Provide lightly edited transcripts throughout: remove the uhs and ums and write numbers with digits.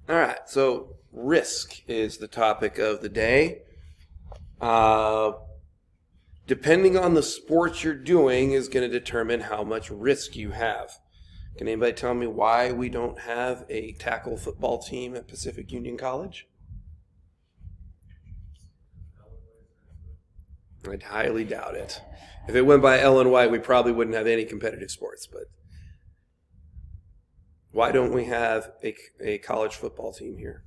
All right, so risk is the topic of the day. Uh, Depending on the sport you're doing is going to determine how much risk you have. Can anybody tell me why we don't have a tackle football team at Pacific Union College? I'd highly doubt it. If it went by Ellen White, we probably wouldn't have any competitive sports. But why don't we have a college football team here?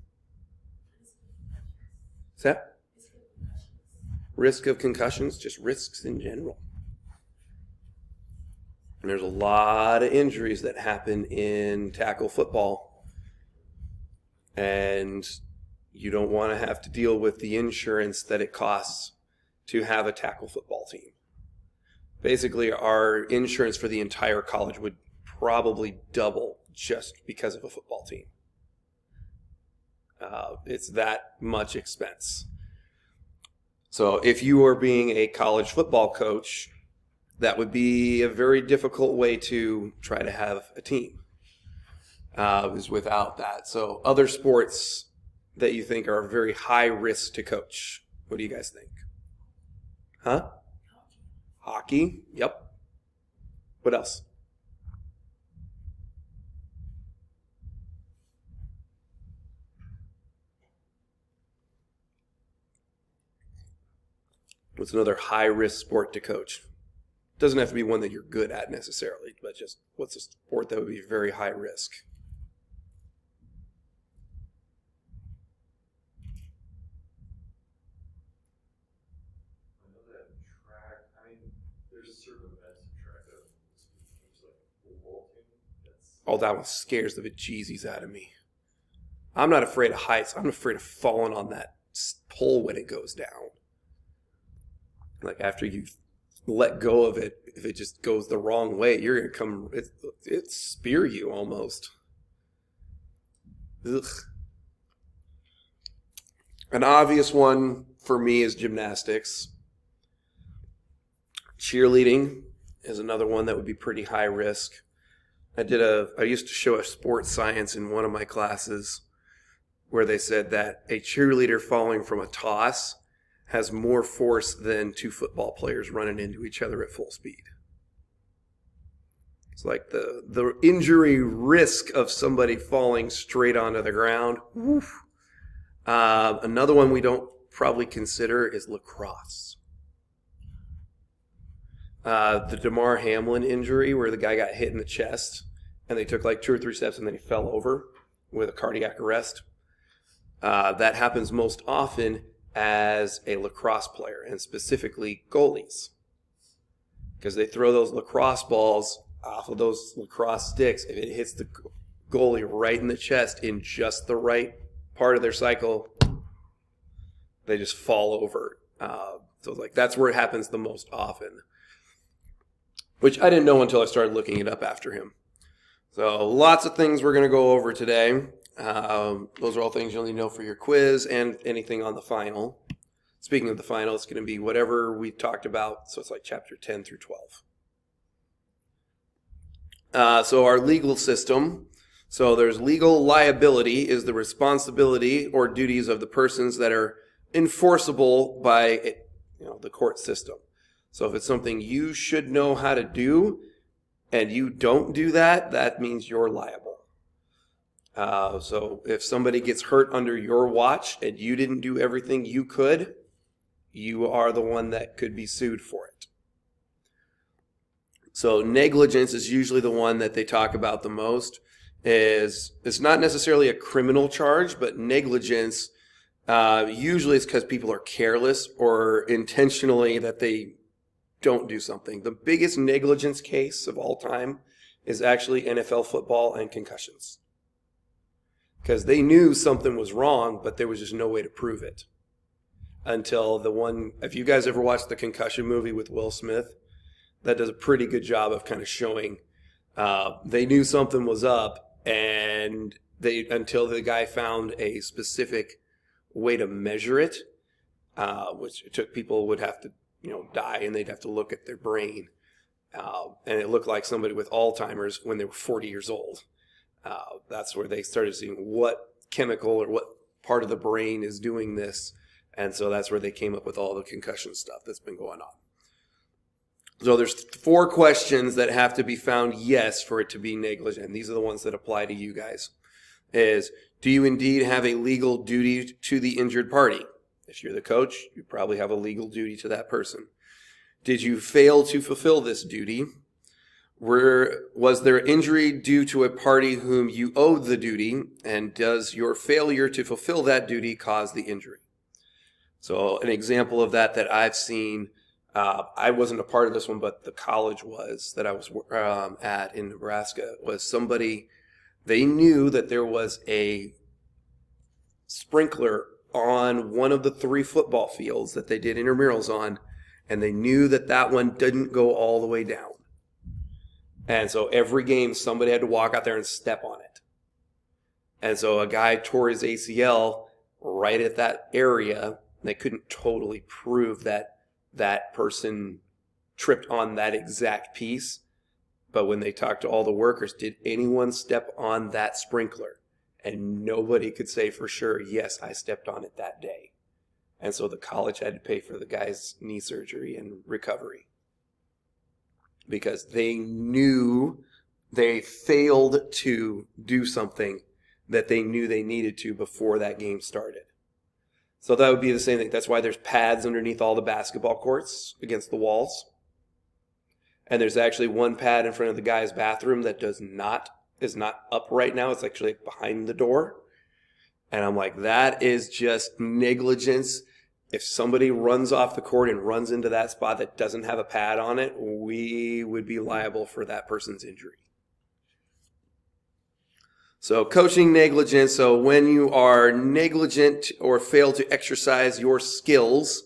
Is that risk of concussions? Just risks in general. And there's a lot of injuries that happen in tackle football. And you don't want to have to deal with the insurance that it costs to have a tackle football team. Basically, our insurance for the entire college would probably double just because of a football team. It's that much expense. So if you are being a college football coach, that would be a very difficult way to try to have a team, is without that. So other sports that you think are very high risk to coach, what do you guys think? Huh? Hockey? Yep. What else? What's another high risk sport to coach? Doesn't have to be one that you're good at necessarily, but just what's a sport that would be very high risk? I know that track, there's certain events in track that seems like a football team. That's Oh, that one scares the bejesus out of me. I'm not afraid of heights. I'm afraid of falling on that pole when it goes down. Like after you let go of it, if it just goes the wrong way, you're gonna come. It spear you almost. Ugh. An obvious one for me is gymnastics. Cheerleading is another one that would be pretty high risk. I used to show a sports science in one of my classes where they said that a cheerleader falling from a toss has more force than two football players running into each other at full speed. It's like the injury risk of somebody falling straight onto the ground. Woof. Another one we don't probably consider is lacrosse. The Damar Hamlin injury where the guy got hit in the chest and they took like 2 or 3 steps and then he fell over with a cardiac arrest. That happens most often as a lacrosse player, and specifically goalies, because they throw those lacrosse balls off of those lacrosse sticks. If it hits the goalie right in the chest in just the right part of their cycle, they just fall over. So like that's where it happens the most often, which I didn't know until I started looking it up after him. So lots of things we're going to go over today. Those are all things you'll need to know for your quiz and anything on the final. Speaking of the final, it's going to be whatever we've talked about. So it's like chapter 10 through 12. So our legal system. So there's legal liability is the responsibility or duties of the persons that are enforceable by the court system. So if it's something you should know how to do and you don't do that, that means you're liable. So if somebody gets hurt under your watch and you didn't do everything you could, you are the one that could be sued for it. So negligence is usually the one that they talk about the most. It's not necessarily a criminal charge, but negligence usually is because people are careless or intentionally that they don't do something. The biggest negligence case of all time is actually NFL football and concussions. Because they knew something was wrong, but there was just no way to prove it. Until if you guys ever watched the Concussion movie with Will Smith, that does a pretty good job of kind of showing they knew something was up, and until the guy found a specific way to measure it, which it took people would have to die and they'd have to look at their brain, and it looked like somebody with Alzheimer's when they were 40 years old. That's where they started seeing what chemical or what part of the brain is doing this. And so that's where they came up with all the concussion stuff that's been going on. So there's 4 questions that have to be found yes for it to be negligent. These are the ones that apply to you guys. Is, do you indeed have a legal duty to the injured party? If you're the coach, you probably have a legal duty to that person. Did you fail to fulfill this duty? Was there injury due to a party whom you owed the duty? And does your failure to fulfill that duty cause the injury? So an example of that I've seen, I wasn't a part of this one, but the college was that I was at in Nebraska, was somebody, they knew that there was a sprinkler on one of the 3 football fields that they did intramurals on, and they knew that one didn't go all the way down. And so every game, somebody had to walk out there and step on it. And so a guy tore his ACL right at that area. They couldn't totally prove that that person tripped on that exact piece. But when they talked to all the workers, did anyone step on that sprinkler? And nobody could say for sure, yes, I stepped on it that day. And so the college had to pay for the guy's knee surgery and recovery, because they knew they failed to do something that they knew they needed to before that game started. So that would be the same thing. That's why there's pads underneath all the basketball courts against the walls. And there's actually one pad in front of the guy's bathroom that is not up right now. It's actually behind the door. And I'm like, that is just negligence. If somebody runs off the court and runs into that spot that doesn't have a pad on it, we would be liable for that person's injury. So coaching negligence. So when you are negligent or fail to exercise your skills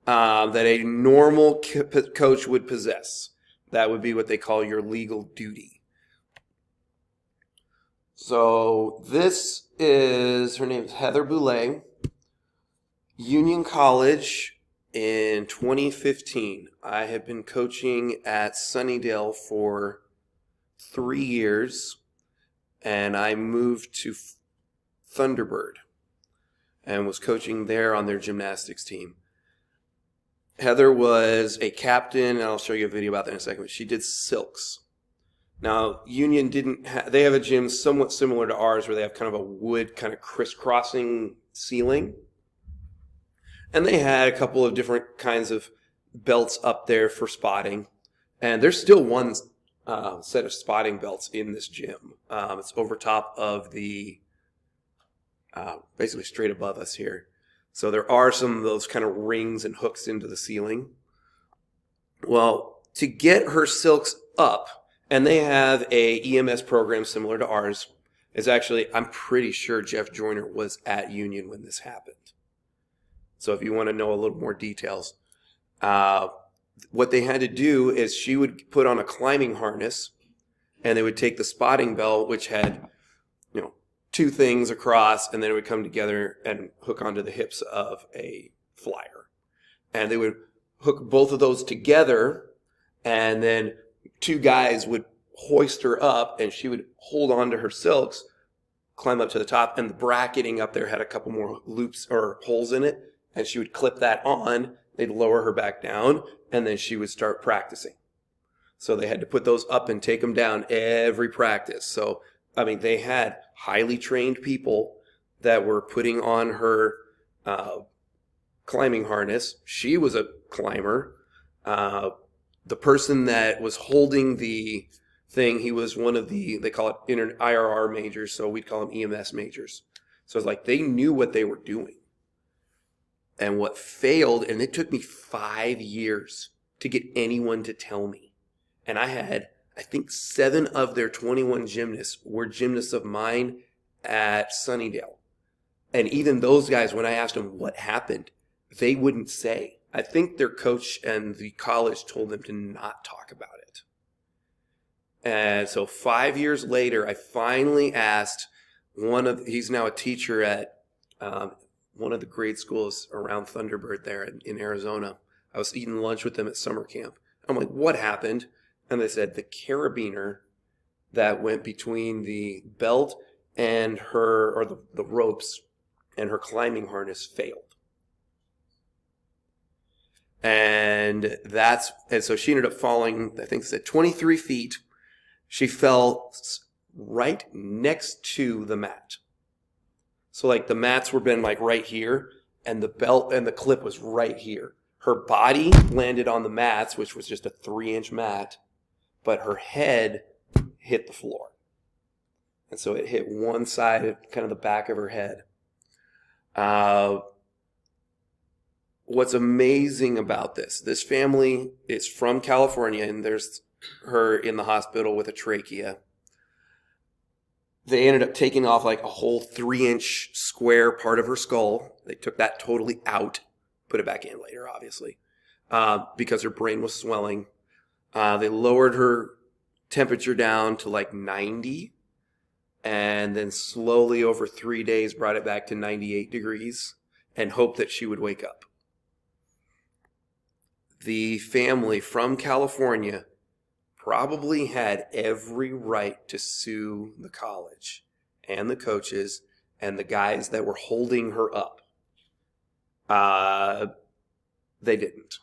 that a normal coach would possess, that would be what they call your legal duty. So this is, her name is Heather Boulay. Union College in 2015. I have been coaching at Sunnydale for 3 years, and I moved to Thunderbird and was coaching there on their gymnastics team. Heather was a captain, and I'll show you a video about that in a second, but she did silks. Now, Union they have a gym somewhat similar to ours where they have kind of a wood kind of crisscrossing ceiling. And they had a couple of different kinds of belts up there for spotting. And there's still one set of spotting belts in this gym. It's over top of the, basically straight above us here. So there are some of those kind of rings and hooks into the ceiling. Well, to get her silks up, and they have a EMS program similar to ours, is actually, I'm pretty sure Jeff Joyner was at Union when this happened. So if you want to know a little more details, what they had to do is she would put on a climbing harness, and they would take the spotting belt, which had, 2 things across, and then it would come together and hook onto the hips of a flyer. And they would hook both of those together, and then 2 guys would hoist her up, and she would hold on to her silks, climb up to the top, and the bracketing up there had a couple more loops or holes in it. And she would clip that on, they'd lower her back down, and then she would start practicing. So they had to put those up and take them down every practice. So, they had highly trained people that were putting on her climbing harness. She was a climber. The person that was holding the thing, he was one of the, they call it IRR majors, so we'd call them EMS majors. So it's like they knew what they were doing. And what failed, and it took me 5 years to get anyone to tell me. And I had, I think 7 of their 21 gymnasts were gymnasts of mine at Sunnydale. And even those guys, when I asked them what happened, they wouldn't say. I think their coach and the college told them to not talk about it. And so 5 years later, I finally asked he's now a teacher at one of the grade schools around Thunderbird there in Arizona. I was eating lunch with them at summer camp. I'm like, what happened? And they said the carabiner that went between the belt and the ropes and her climbing harness failed. And so she ended up falling, I think it's at 23 feet. She fell right next to the mat. So like the mats were been like right here, and the belt and the clip was right here. Her body landed on the mats, which was just a 3-inch mat, but her head hit the floor. And so it hit one side, kind of the back of her head. What's amazing about this family is from California, and there's her in the hospital with a trachea. They ended up taking off like a whole 3-inch square part of her skull. They took that totally out, put it back in later, obviously, because her brain was swelling. They lowered her temperature down to like 90, and then slowly over 3 days brought it back to 98 degrees and hoped that she would wake up. The family from California probably had every right to sue the college and the coaches and the guys that were holding her up. They didn't.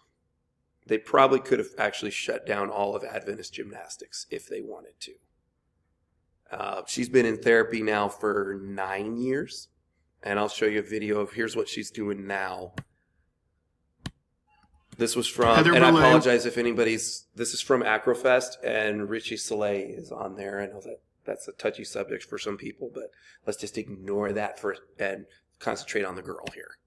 They probably could have actually shut down all of Adventist gymnastics if they wanted to. She's been in therapy now for 9 years, and I'll show you a video of here's what she's doing now. This was from, Heather and I Boulay. apologize if this is from Acrofest, and Richie Soleil is on there. I know that that's a touchy subject for some people, but let's just ignore that and concentrate on the girl here.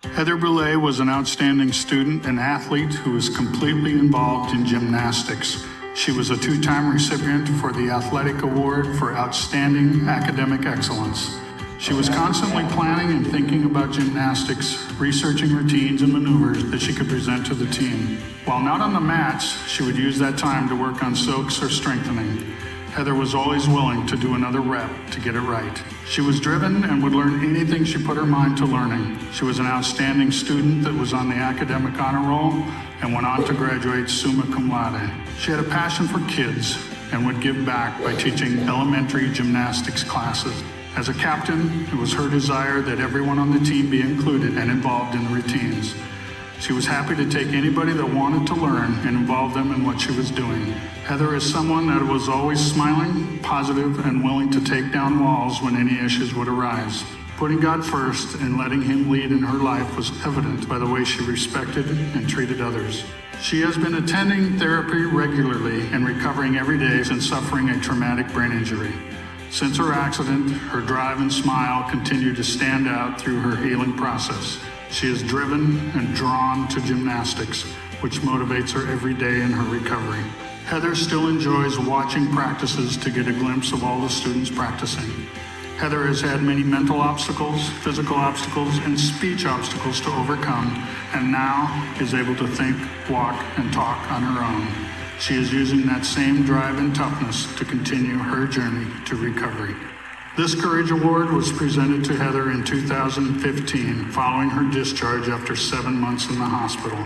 Heather Boulay was an outstanding student and athlete who was completely involved in gymnastics. She was a 2-time recipient for the Athletic Award for Outstanding Academic Excellence. She was constantly planning and thinking about gymnastics, researching routines and maneuvers that she could present to the team. While not on the mats, she would use that time to work on soaks or strengthening. Heather was always willing to do another rep to get it right. She was driven and would learn anything she put her mind to learning. She was an outstanding student that was on the academic honor roll and went on to graduate summa cum laude. She had a passion for kids and would give back by teaching elementary gymnastics classes. As a captain, it was her desire that everyone on the team be included and involved in the routines. She was happy to take anybody that wanted to learn and involve them in what she was doing. Heather is someone that was always smiling, positive, and willing to take down walls when any issues would arise. Putting God first and letting Him lead in her life was evident by the way she respected and treated others. She has been attending therapy regularly and recovering every day since suffering a traumatic brain injury. Since her accident, her drive and smile continue to stand out through her healing process. She is driven and drawn to gymnastics, which motivates her every day in her recovery. Heather still enjoys watching practices to get a glimpse of all the students practicing. Heather has had many mental obstacles, physical obstacles, and speech obstacles to overcome, and now is able to think, walk, and talk on her own. She is using that same drive and toughness to continue her journey to recovery. This Courage Award was presented to Heather in 2015 following her discharge after 7 months in the hospital.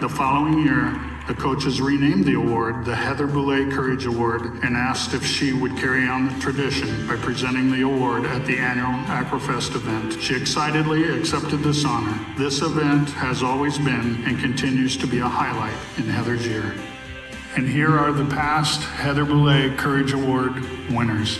The following year, the coaches renamed the award the Heather Boulay Courage Award and asked if she would carry on the tradition by presenting the award at the annual Acrofest event. She excitedly accepted this honor. This event has always been and continues to be a highlight in Heather's year. And here are the past Heather Boulay Courage Award winners.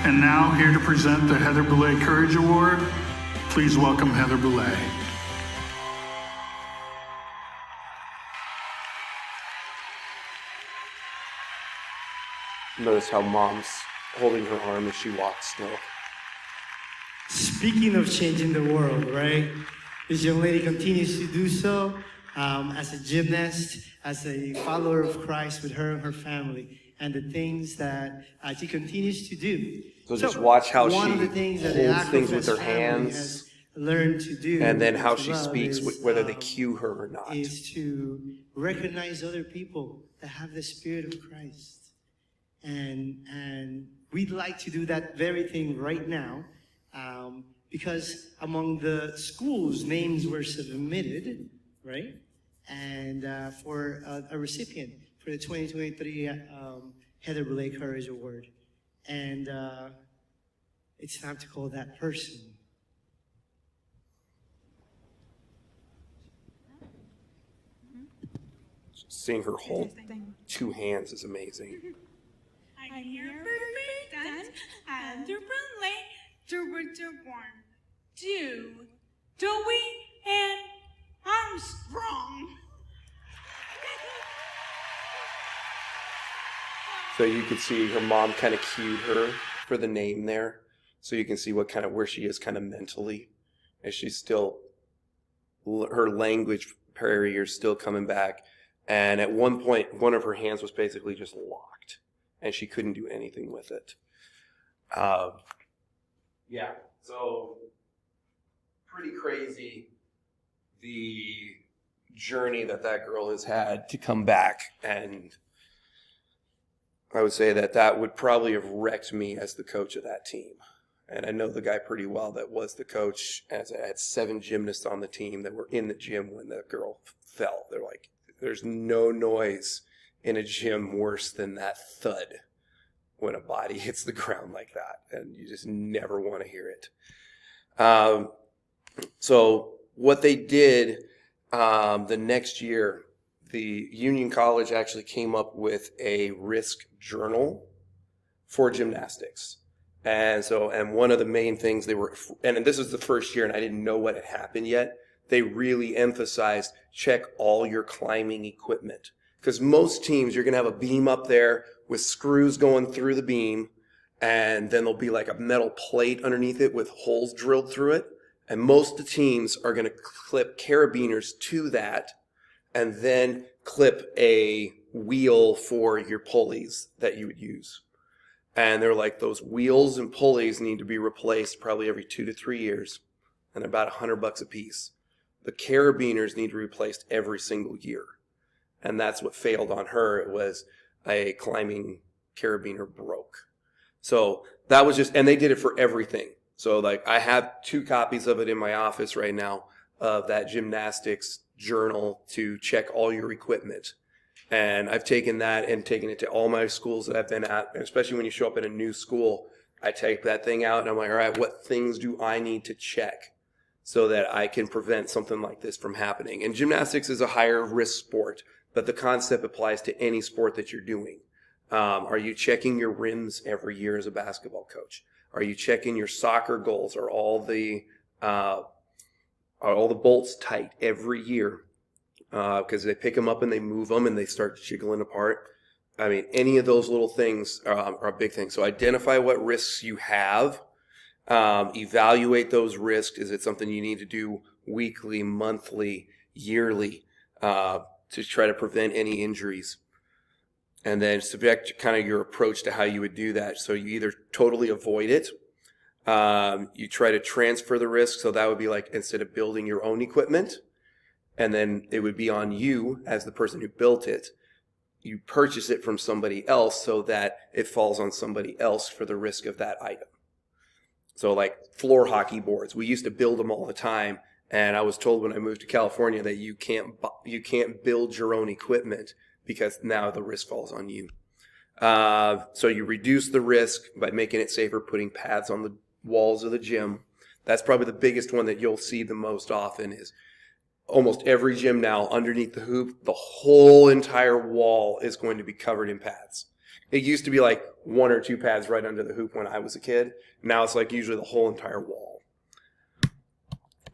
And now, here to present the Heather Boulay Courage Award, please welcome Heather Boulay. Notice how mom's holding her arm as she walks still. Speaking of changing the world, right? This young lady continues to do so as a gymnast, as a follower of Christ with her and her family, and the things that she continues to do. So just watch how one she of the things that the holds things with her Acrofest family hands, has learned to do, and then how to she love speaks, is, whether they cue her or not. is to recognize other people that have the Spirit of Christ and we'd like to do that very thing right now, because among the schools, names were submitted, right? And for a recipient for the 2023 Heather Boulay Courage Award. And it's time to call that person. Seeing her hold 2 hands is amazing. I hear dance Heather Boulay, born. Joey and Armstrong. So you could see her mom kind of cued her for the name there. So you can see what kind of where she is kind of mentally. As she's still, her language barrier is still coming back. And at one point, one of her hands was basically just locked. And she couldn't do anything with it. Yeah, so pretty crazy the journey that girl has had to come back. And I would say that would probably have wrecked me as the coach of that team. And I know the guy pretty well that was the coach. As I had 7 gymnasts on the team that were in the gym when the girl fell. They're like, there's no noise in a gym worse than that thud when a body hits the ground like that. And you just never want to hear it. So what they did the next year, the Union College actually came up with a risk journal for gymnastics. And one of the main things and this is the first year and I didn't know what had happened yet, they really emphasized check all your climbing equipment. Because most teams, you're going to have a beam up there with screws going through the beam, and then there'll be like a metal plate underneath it with holes drilled through it. And most of the teams are going to clip carabiners to that and then clip a wheel for your pulleys that you would use. And they're like, those wheels and pulleys need to be replaced probably every 2 to 3 years, and about $100 a piece. The carabiners need to be replaced every single year. And that's what failed on her. It was a climbing carabiner broke. So that was and they did it for everything. So like I have 2 copies of it in my office right now of that gymnastics journal to check all your equipment. And I've taken that and taken it to all my schools that I've been at, especially when you show up at a new school. I take that thing out and I'm like, all right, what things do I need to check so that I can prevent something like this from happening? And gymnastics is a higher risk sport, but the concept applies to any sport that you're doing. Are you checking your rims every year as a basketball coach? Are you checking your soccer goals? Are all the bolts tight every year? Because they pick them up and they move them and they start jiggling apart. I mean, any of those little things are a big thing. So identify what risks you have. Evaluate those risks. Is it something you need to do weekly, monthly, yearly to try to prevent any injuries? And then subject kind of your approach to how you would do that. So you either totally avoid it. You try to transfer the risk. So that would be like instead of building your own equipment, and then it would be on you as the person who built it, you purchase it from somebody else so that it falls on somebody else for the risk of that item. So like floor hockey boards, we used to build them all the time. And I was told when I moved to California that you can't build your own equipment because now the risk falls on you. So you reduce the risk by making it safer, putting pads on the walls of the gym. That's probably the biggest one that you'll see the most often is almost every gym now underneath the hoop, the whole entire wall is going to be covered in pads. It used to be like 1 or 2 pads right under the hoop when I was a kid. Now it's like usually the whole entire wall.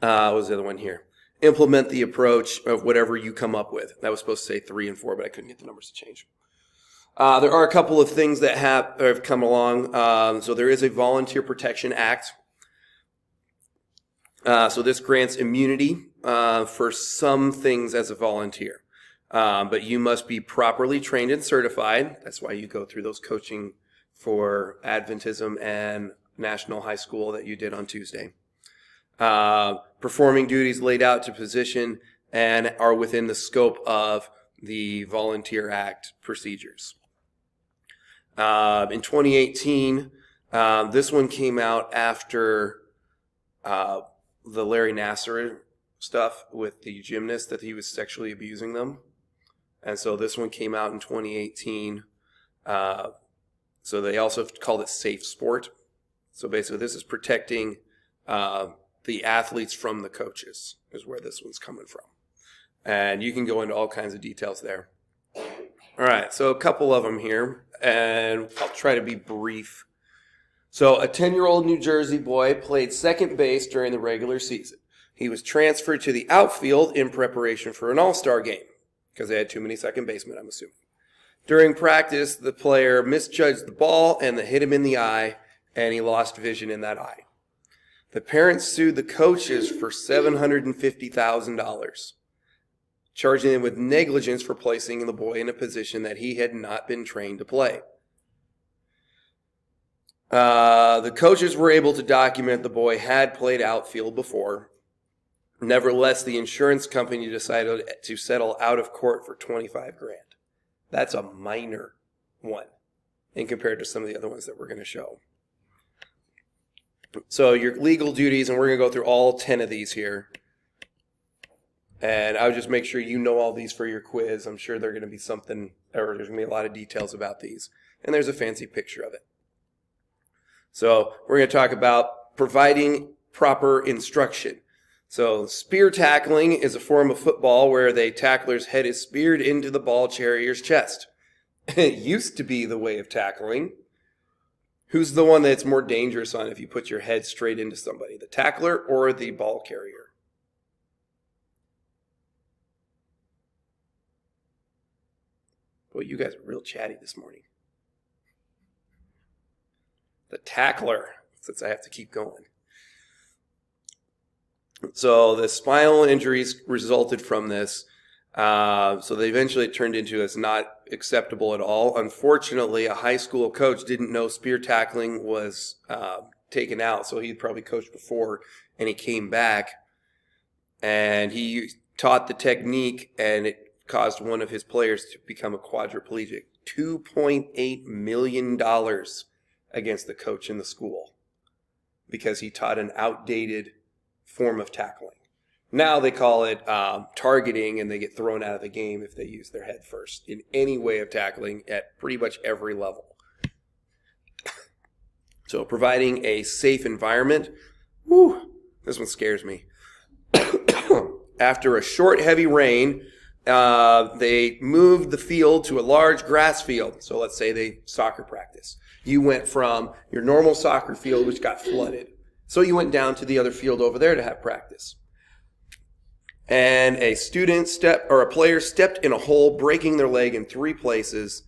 What was the other one here? Implement the approach of whatever you come up with. That was supposed to say 3 and 4, but I couldn't get the numbers to change. There are a couple of things that have come along. So there is a Volunteer Protection Act. So this grants immunity for some things as a volunteer. But you must be properly trained and certified. That's why you go through those coaching for Adventism and National High School that you did on Tuesday. Performing duties laid out to position and are within the scope of the Volunteer Act procedures. In 2018, this one came out after the Larry Nassar stuff with the gymnast that he was sexually abusing them. And so this one came out in 2018. So they also called it Safe Sport. So basically this is protecting the athletes from the coaches is where this one's coming from. And you can go into all kinds of details there. All right, so a couple of them here, and I'll try to be brief. So a 10-year-old New Jersey boy played second base during the regular season. He was transferred to the outfield in preparation for an all-star game because they had too many second basemen, I'm assuming. During practice, the player misjudged the ball and it hit him in the eye, and he lost vision in that eye. The parents sued the coaches for $750,000, charging them with negligence for placing the boy in a position that he had not been trained to play. The coaches were able to document the boy had played outfield before. Nevertheless, the insurance company decided to settle out of court for $25,000. That's a minor one in compared to some of the other ones that we're going to show. So your legal duties, and we're going to go through all 10 of these here. And I would just make sure you know all these for your quiz. I'm sure they're going to be something, or there's going to be a lot of details about these. And there's a fancy picture of it. So we're going to talk about providing proper instruction. So spear tackling is a form of football where the tackler's head is speared into the ball carrier's chest. It used to be the way of tackling. Who's the one that's more dangerous on if you put your head straight into somebody, the tackler or the ball carrier? Boy, you guys are real chatty this morning. The tackler, since I have to keep going. So the spinal injuries resulted from this. So they eventually turned into it's not acceptable at all. Unfortunately, a high school coach didn't know spear tackling was taken out. So he'd probably coached before, and he came back and he taught the technique, and it caused one of his players to become a quadriplegic. $2.8 million against the coach in the school because he taught an outdated form of tackling. Now they call it targeting, and they get thrown out of the game if they use their head first in any way of tackling at pretty much every level. So providing a safe environment. Whew, this one scares me. After a short, heavy rain, they moved the field to a large grass field. So let's say they soccer practice. You went from your normal soccer field, which got flooded. So you went down to the other field over there to have practice. And a player stepped in a hole, breaking their leg in 3 places.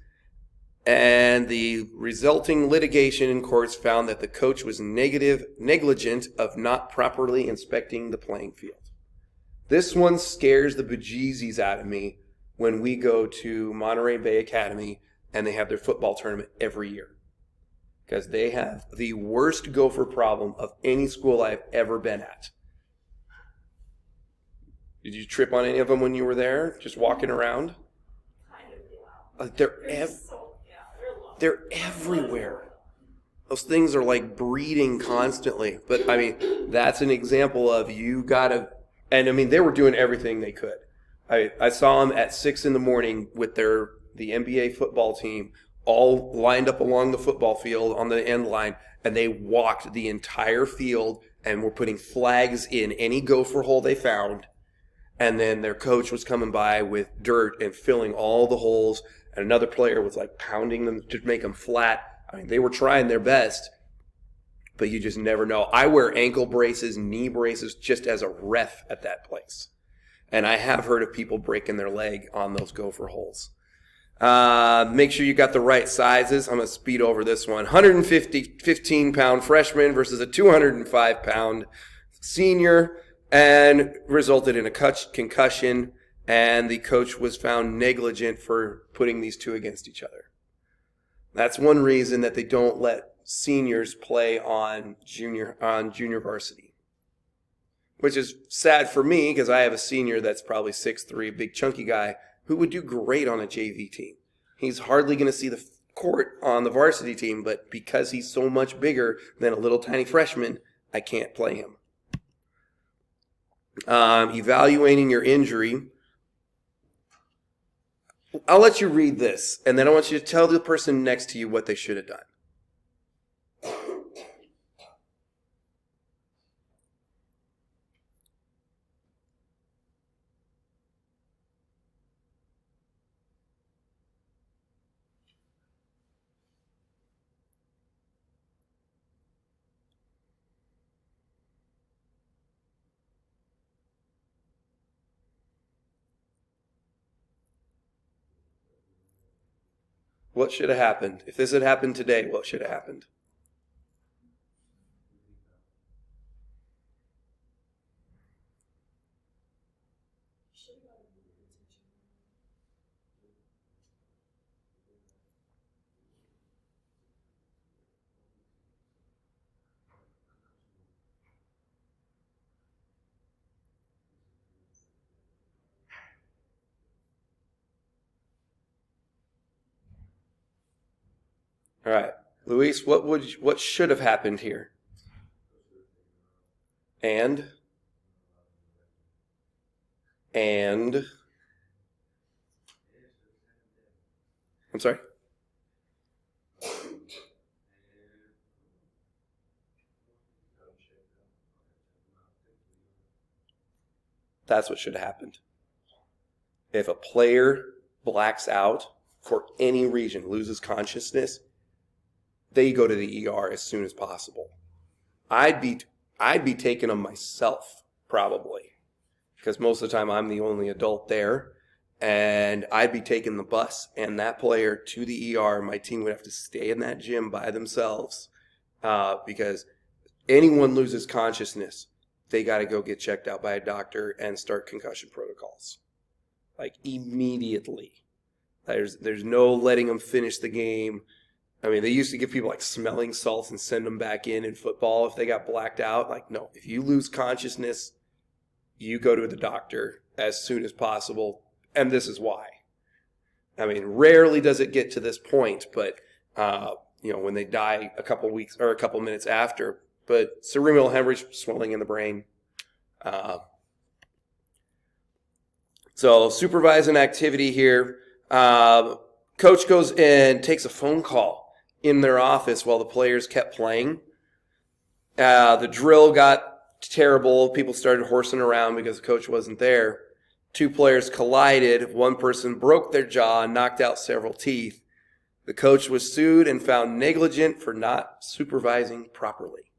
And the resulting litigation in courts found that the coach was negligent of not properly inspecting the playing field. This one scares the bejesus out of me when we go to Monterey Bay Academy and they have their football tournament every year. Because they have the worst gopher problem of any school I've ever been at. Did you trip on any of them when you were there, just walking around? They're everywhere. Those things are like breeding constantly. But, I mean, that's an example of you got to... And, I mean, they were doing everything they could. I saw them at 6 in the morning with the NBA football team all lined up along the football field on the end line, and they walked the entire field and were putting flags in any gopher hole they found. And then their coach was coming by with dirt and filling all the holes, and another player was like pounding them to make them flat. I mean, they were trying their best, but you just never know. I wear ankle braces, knee braces just as a ref at that place. And I have heard of people breaking their leg on those gopher holes. Make sure you got the right sizes. I'm going to speed over this one. 15-pound freshman versus a 205-pound senior, and resulted in a concussion, and the coach was found negligent for putting these two against each other. That's one reason that they don't let seniors play on junior varsity, which is sad for me because I have a senior that's probably 6'3", big chunky guy, who would do great on a JV team. He's hardly going to see the court on the varsity team, but because he's so much bigger than a little tiny freshman, I can't play him. Evaluating your injury. I'll let you read this, and then I want you to tell the person next to you what they should have done. What should have happened? If this had happened today, what should have happened? All right, Luis, what should have happened here? And I'm sorry. That's what should have happened. If a player blacks out for any reason, loses consciousness, they go to the ER as soon as possible. I'd be taking them myself, probably, because most of the time I'm the only adult there, and I'd be taking the bus and that player to the ER. My team would have to stay in that gym by themselves because anyone loses consciousness, they got to go get checked out by a doctor and start concussion protocols, like immediately. There's no letting them finish the game. I mean, they used to give people like smelling salts and send them back in football if they got blacked out. Like, no, if you lose consciousness, you go to the doctor as soon as possible. And this is why. I mean, rarely does it get to this point, but, when they die a couple weeks or a couple minutes after. But cerebral hemorrhage, swelling in the brain. So supervising activity here. Coach goes and takes a phone call in their office while the players kept playing. The drill got terrible. People started horsing around because the coach wasn't there. 2 players collided. One person broke their jaw and knocked out several teeth. The coach was sued and found negligent for not supervising properly.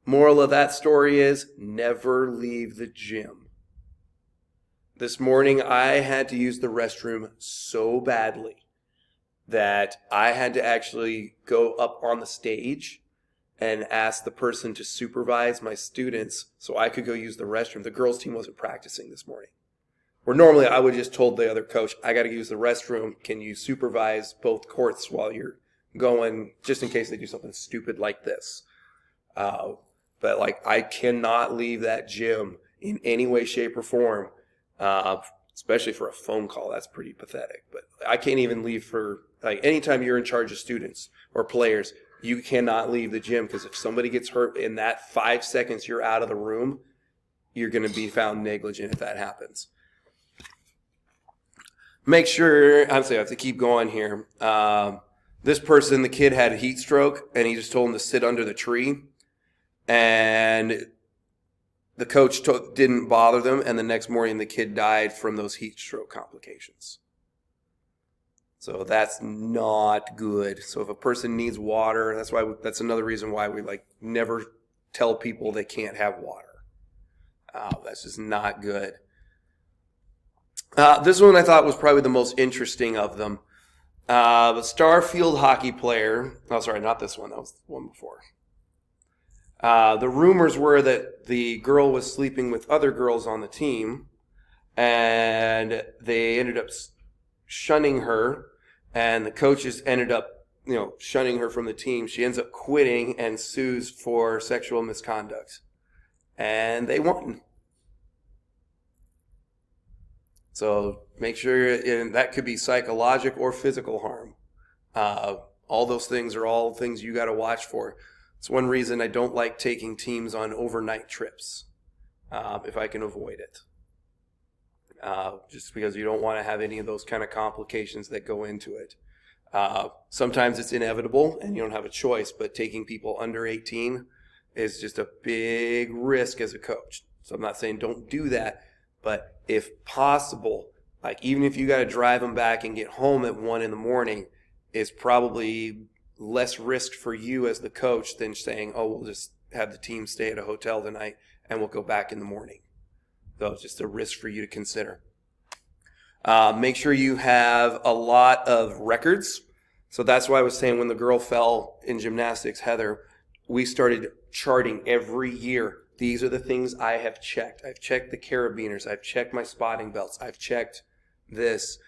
Moral of that story is never leave the gym. This morning I had to use the restroom so badly that I had to actually go up on the stage and ask the person to supervise my students so I could go use the restroom. The girls' team wasn't practicing this morning. Where normally I would just told the other coach, I got to use the restroom. Can you supervise both courts while you're going, just in case they do something stupid like this? But like, I cannot leave that gym in any way, shape, or form, especially for a phone call. That's pretty pathetic. But I can't even leave for, like, anytime you're in charge of students or players, you cannot leave the gym, because if somebody gets hurt in that 5 seconds you're out of the room, you're going to be found negligent if that happens. Make sure, I have to keep going here. This person, the kid had a heat stroke, and he just told him to sit under the tree. And the coach didn't bother them, and the next morning the kid died from those heat stroke complications. So that's not good. So if a person needs water, that's another reason why we never tell people they can't have water. That's just not good. This one I thought was probably the most interesting of them. The Starfield hockey player. Oh, sorry, not this one. That was the one before. The rumors were that the girl was sleeping with other girls on the team, and they ended up shunning her, and the coaches ended up, shunning her from the team. She ends up quitting and sues for sexual misconduct, and they won. So make sure, and that could be psychological or physical harm. All those things are all things you got to watch for. It's one reason I don't like taking teams on overnight trips, if I can avoid it. Just because you don't want to have any of those kind of complications that go into it. Sometimes it's inevitable and you don't have a choice, but taking people under 18 is just a big risk as a coach. So I'm not saying don't do that, but if possible, like even if you got to drive them back and get home at 1 a.m, is probably less risk for you as the coach than saying, oh, we'll just have the team stay at a hotel tonight and we'll go back in the morning. So it's just a risk for you to consider. Make sure you have a lot of records. So that's why I was saying when the girl fell in gymnastics, Heather, we started charting every year. These are the things I have checked. I've checked the carabiners. I've checked my spotting belts. I've checked this.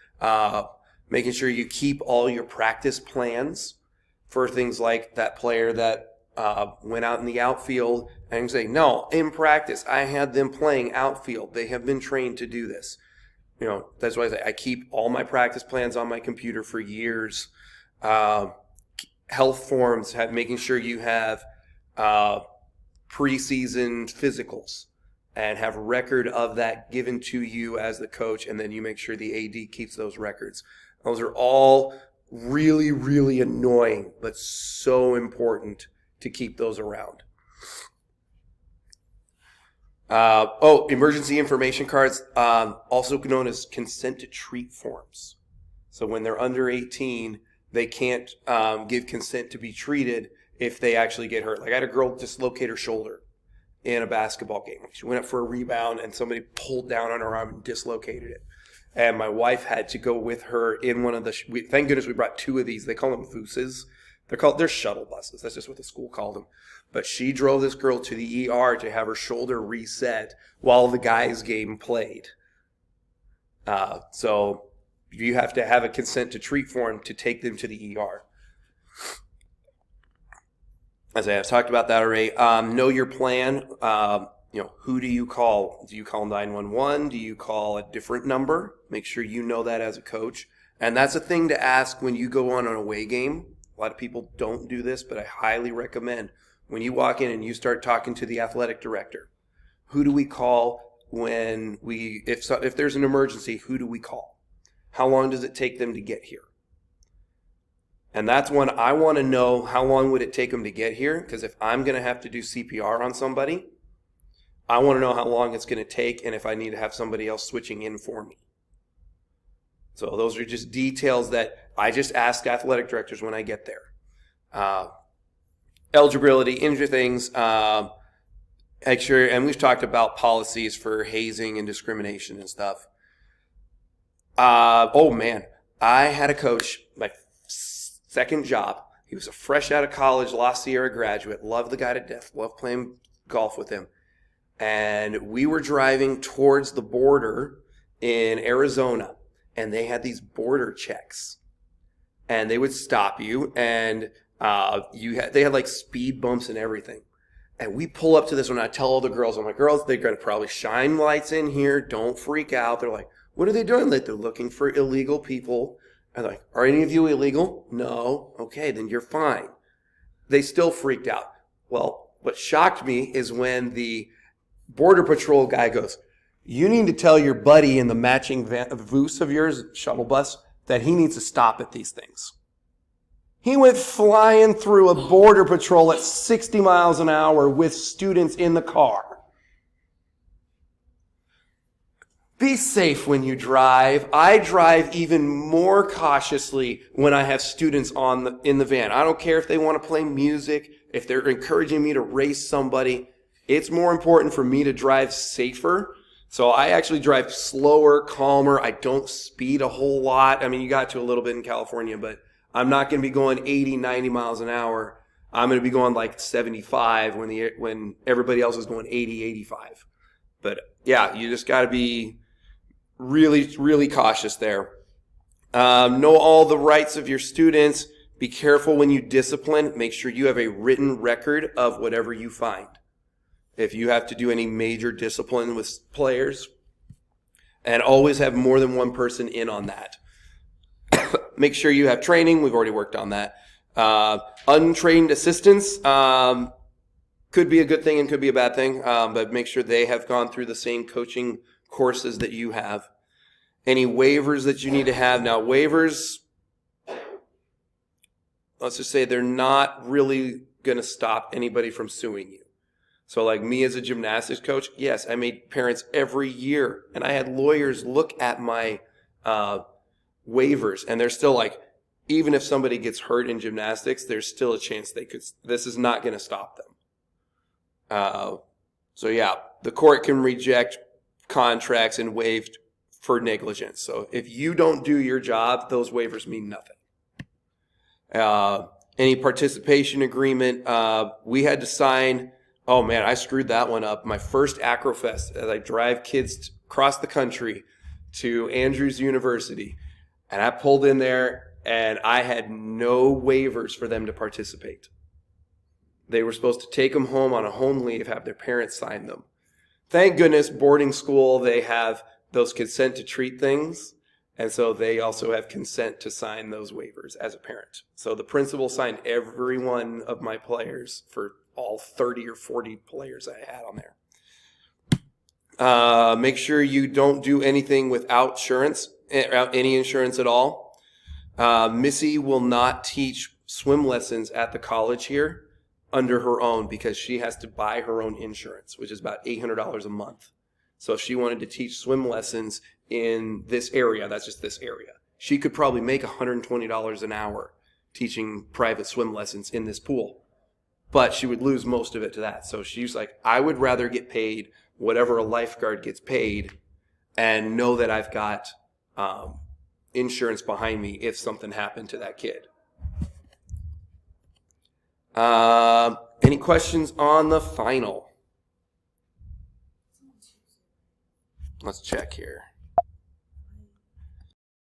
Making sure you keep all your practice plans for things like that player that went out in the outfield and say, no, in practice, I had them playing outfield. They have been trained to do this. You know, that's why I say I keep all my practice plans on my computer for years. Health forms, making sure you have preseason physicals and have record of that given to you as the coach, and then you make sure the AD keeps those records. Those are all really, really annoying, but so important to keep those around. Emergency information cards, also known as consent to treat forms. So when they're under 18, they can't give consent to be treated if they actually get hurt. Like I had a girl dislocate her shoulder in a basketball game. She went up for a rebound and somebody pulled down on her arm and dislocated it. And my wife had to go with her in one of the, thank goodness we brought 2 of these. They call them VUSs. They're shuttle buses. That's just what the school called them. But she drove this girl to the ER to have her shoulder reset while the guys' game played. So you have to have a consent to treat form to take them to the ER. As I've talked about that already. Know your plan. Who do you call? Do you call 911? Do you call a different number? Make sure you know that as a coach. And that's a thing to ask when you go on an away game. A lot of people don't do this, but I highly recommend when you walk in and you start talking to the athletic director. Who do we call when if there's an emergency, who do we call? How long does it take them to get here? And that's when I want to know how long would it take them to get here, because if I'm going to have to do CPR on somebody, I want to know how long it's going to take and if I need to have somebody else switching in for me. So those are just details that I just ask athletic directors when I get there. Eligibility, injury things, make sure, and we've talked about policies for hazing and discrimination and stuff. I had a coach, my second job. He was a fresh out of college, La Sierra graduate, loved the guy to death, loved playing golf with him. And we were driving towards the border in Arizona, and they had these border checks. And they would stop you, and they had like speed bumps and everything. And we pull up to this one, and I tell all the girls, I'm like, girls, they're going to probably shine lights in here. Don't freak out. They're like, what are they doing? Like, they're looking for illegal people. And they're like, are any of you illegal? No. Okay, then you're fine. They still freaked out. Well, what shocked me is when the Border Patrol guy goes, you need to tell your buddy in the matching VUS of yours, shuttle bus, that he needs to stop at these things. He went flying through a Border Patrol at 60 miles an hour with students in the car. Be safe when you drive. I drive even more cautiously when I have students in the van. I don't care if they want to play music, if they're encouraging me to race somebody. It's more important for me to drive safer. So I actually drive slower, calmer. I don't speed a whole lot. I mean, you got to a little bit in California, but I'm not going to be going 80, 90 miles an hour. I'm going to be going like 75 when everybody else is going 80, 85. But yeah, you just got to be really, really cautious there. Know all the rights of your students. Be careful when you discipline. Make sure you have a written record of whatever you find. If you have to do any major discipline with players, and always have more than one person in on that. make sure you have training. We've already worked on that. Untrained assistants could be a good thing and could be a bad thing, but make sure they have gone through the same coaching courses that you have. Any waivers that you need to have. Now, waivers, let's just say they're not really going to stop anybody from suing you. So like me as a gymnastics coach, yes, I made parents every year, and I had lawyers look at my waivers, and they're still like, even if somebody gets hurt in gymnastics, there's still a chance this is not going to stop them. So yeah, the court can reject contracts and waive for negligence. So if you don't do your job, those waivers mean nothing. Any participation agreement, we had to sign. Oh man, I screwed that one up. My first Acrofest, as I drive kids across the country to Andrews University, and I pulled in there and I had no waivers for them to participate. They were supposed to take them home on a home leave, have their parents sign them. Thank goodness boarding school, they have those consent to treat things. And so they also have consent to sign those waivers as a parent. So the principal signed every one of my players for all 30 or 40 players I had on there. Make sure you don't do anything without any insurance at all. Missy will not teach swim lessons at the college here under her own because she has to buy her own insurance, which is about $800 a month. So if she wanted to teach swim lessons in this area, that's just this area, she could probably make $120 an hour teaching private swim lessons in this pool. But she would lose most of it to that. So she's like, I would rather get paid whatever a lifeguard gets paid and know that I've got insurance behind me if something happened to that kid. Any questions on the final? Let's check here.